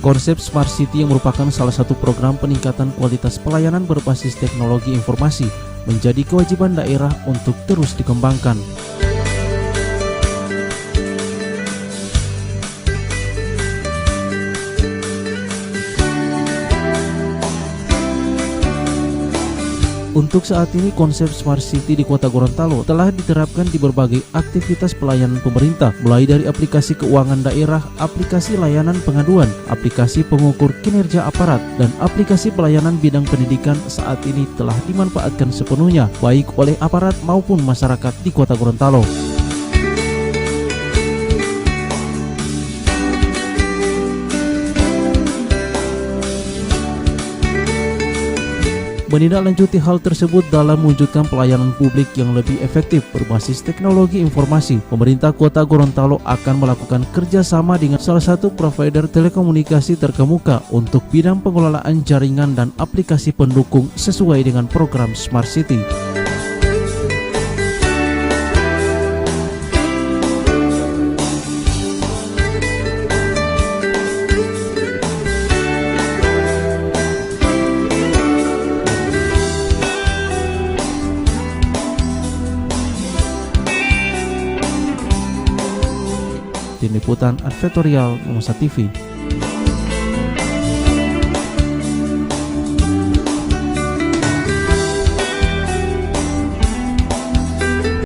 Konsep Smart City yang merupakan salah satu program peningkatan kualitas pelayanan berbasis teknologi informasi menjadi kewajiban daerah untuk terus dikembangkan. Untuk saat ini, konsep Smart City di Kota Gorontalo telah diterapkan di berbagai aktivitas pelayanan pemerintah, mulai dari aplikasi keuangan daerah, aplikasi layanan pengaduan, aplikasi pengukur kinerja aparat, dan aplikasi pelayanan bidang pendidikan saat ini telah dimanfaatkan sepenuhnya, baik oleh aparat maupun masyarakat di Kota Gorontalo. Menindaklanjuti hal tersebut dalam mewujudkan pelayanan publik yang lebih efektif berbasis teknologi informasi, pemerintah Kota Gorontalo akan melakukan kerjasama dengan salah satu provider telekomunikasi terkemuka untuk bidang pengelolaan jaringan dan aplikasi pendukung sesuai dengan program Smart City. Tim Liputan Advertorial Nusa TV.